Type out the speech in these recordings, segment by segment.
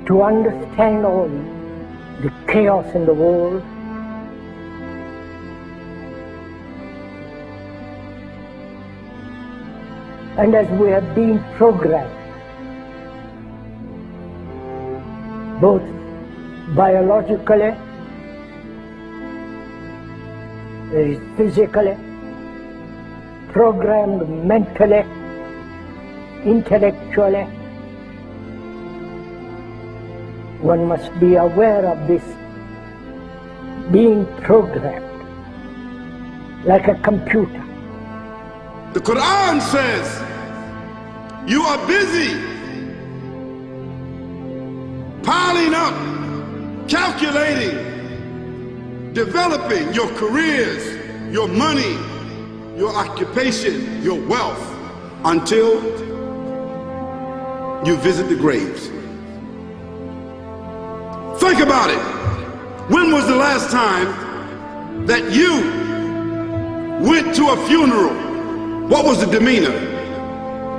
to understand all the chaos in the world, and as we have been programmed, both biologically, physically, programmed mentally, intellectually, one must be aware of this being programmed like a computer. The Quran says you are busy piling up, calculating, developing your careers, your money, your occupation, your wealth, until you visit the graves. Think about it. When was the last time that you went to a funeral? What was the demeanor?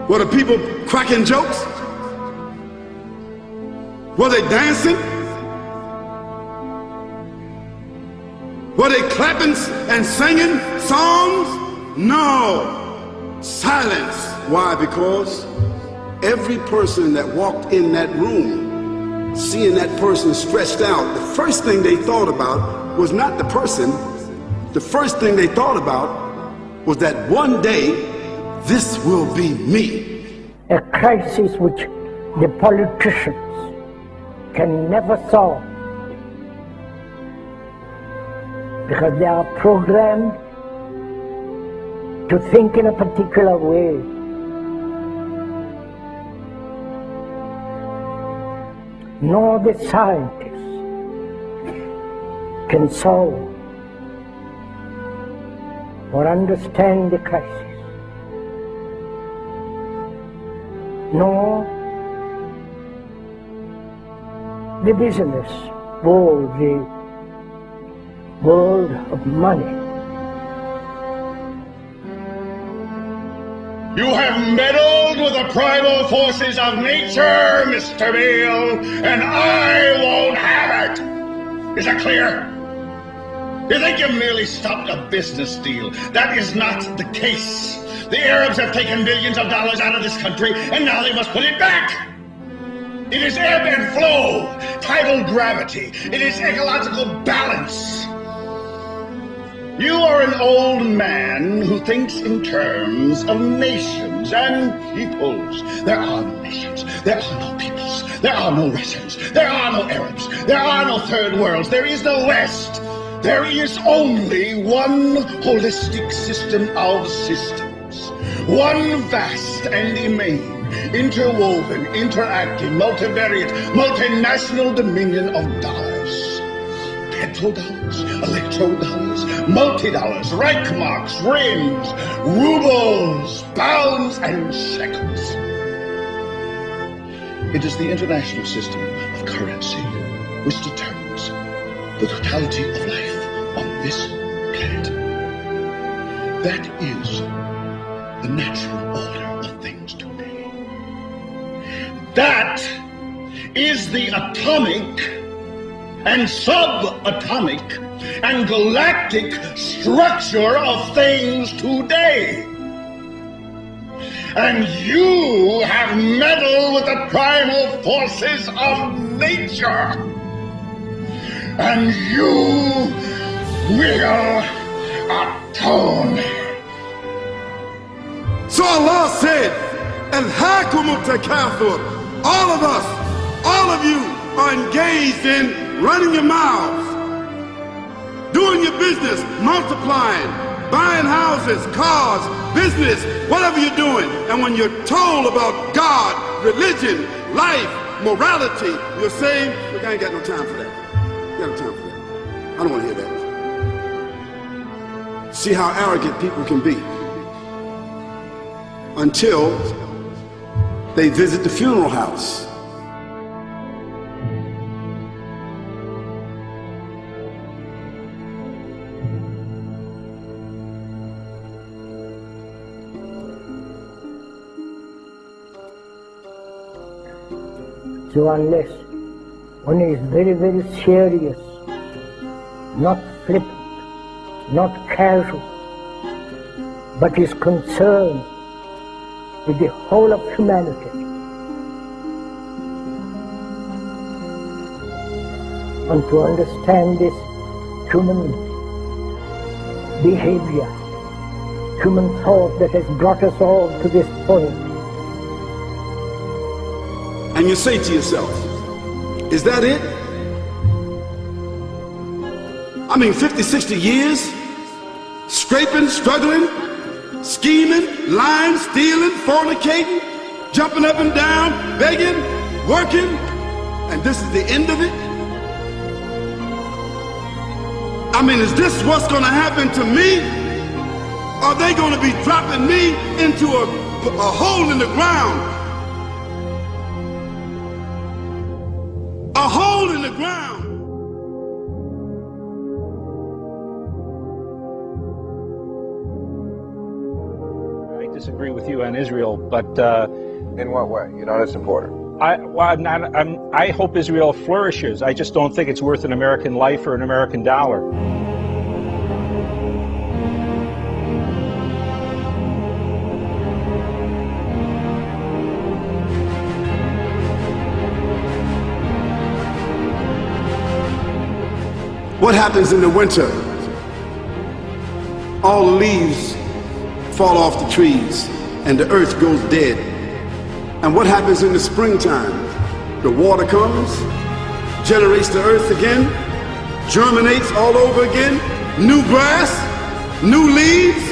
Were the people cracking jokes? Were they dancing? Were they clapping and singing songs? No. Silence. Why? Because every person that walked in that room, seeing that person stretched out, the first thing they thought about was not the person. The first thing they thought about was that one day this will be me. A crisis which the politicians can never solve because they are programmed to think in a particular way. Nor the scientists can solve or understand the crisis, nor the business world, the world of money. You have meddled with the primal forces of nature, Mr. Beale, and I won't have it! Is that clear? You think you merely stopped a business deal? That is not the case. The Arabs have taken billions of dollars out of this country, and now they must put it back. It is ebb and flow, tidal gravity. It is ecological balance. You are an old man who thinks in terms of nations and peoples. There are no nations. There are no peoples. There are no Russians. There are no Arabs. There are no third worlds. There is no West. There is only one holistic system of systems. One vast and immane, interwoven, interacting, multivariate, multinational dominion of dollars. Petrodollars, electrodollars, multi-dollars, Reichmarks, rims, rubles, pounds, and shekels. It is the international system of currency which determines the totality of life on this planet. That is the natural order of things today. That is the atomic and subatomic and galactic structure of things today. And you have meddled with the primal forces of nature. And you will atone. So Allah said, Alhaakumut takathur. All of us, all of you are engaged in running your mouths, doing your business, multiplying, buying houses, cars, business, whatever you're doing. And when you're told about God, religion, life, morality, you're saying, look, I ain't got no time for that. I ain't got no time for that. I don't want to hear that. See how arrogant people can be until they visit the funeral house. So unless one is very, very serious, not flippant, not casual, but is concerned with the whole of humanity. And to understand this human behavior, human thought that has brought us all to this point. And you say to yourself, is that it? I mean, 50, 60 years, scraping, struggling, scheming, lying, stealing, fornicating, jumping up and down, begging, working, and this is the end of it? I mean, is this what's going to happen to me? Are they going to be dropping me into a hole in the ground? A hole in the ground. I disagree with you on Israel, but in what way? You're not a supporter. I hope Israel flourishes. I just don't think it's worth an American life or an American dollar. What happens in the winter? All the leaves fall off the trees and the earth goes dead. And what happens in the springtime? The water comes, generates the earth again, germinates all over again, new grass, new leaves,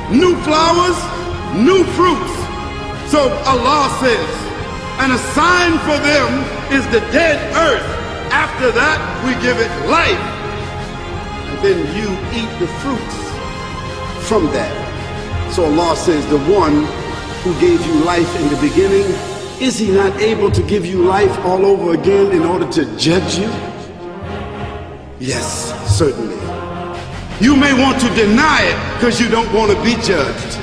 new flowers, new fruits. So Allah says, and a sign for them is the dead earth. After that, we give it life. And then you eat the fruits from that. So Allah says, the one who gave you life in the beginning, is he not able to give you life all over again in order to judge you? Yes, certainly. You may want to deny it because you don't want to be judged.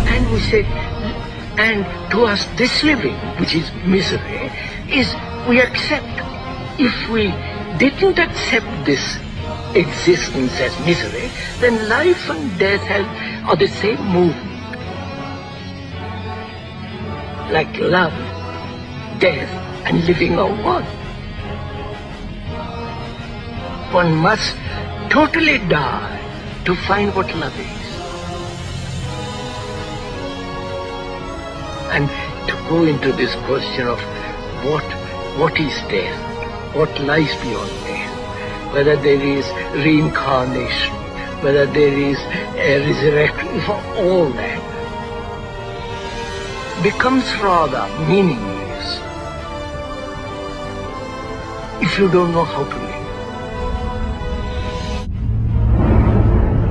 And we say, and to us this living, which is misery, is we accept. If we didn't accept this existence as misery, then life and death are the same movement. Like love, death, and living are one. One must totally die to find what love is. And to go into this question of what is death, what lies beyond death, whether there is reincarnation, whether there is a resurrection, all that becomes rather meaningless if you don't know how to live.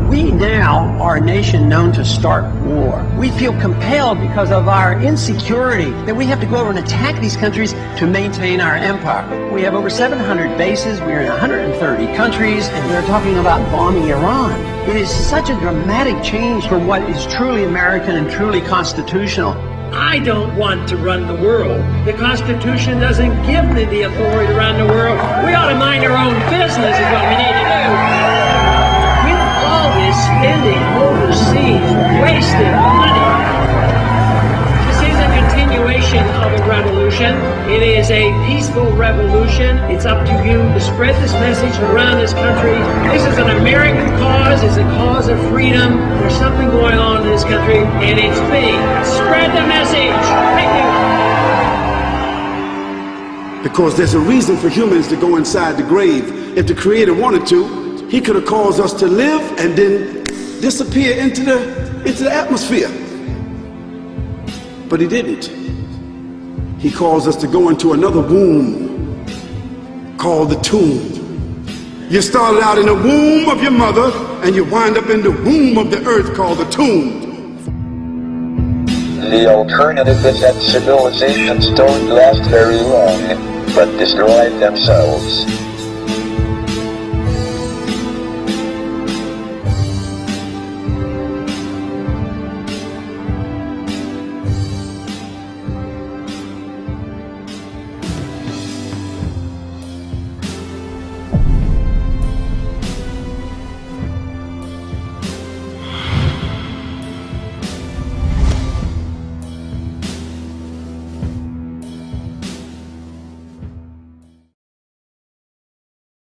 We now are a nation known to start war. We feel compelled because of our insecurity that we have to go over and attack these countries to maintain our empire. We have over 700 bases, we're in 130 countries, and we're talking about bombing Iran. It is such a dramatic change from what is truly American and truly constitutional. I don't want to run the world. The Constitution doesn't give me the authority to run the world. We ought to mind our own business is what we need to do. Spending overseas, wasted money. This is a continuation of a revolution. It is a peaceful revolution. It's up to you to spread this message around this country. This is an American cause. It's a cause of freedom. There's something going on in this country, and it's big. Spread the message. Thank you. Because there's a reason for humans to go inside the grave. If the Creator wanted to, He could have caused us to live and then disappear into the atmosphere. But He didn't. He caused us to go into another womb called the tomb. You started out in the womb of your mother and you wind up in the womb of the earth called the tomb. The alternative is that civilizations don't last very long, but destroy themselves.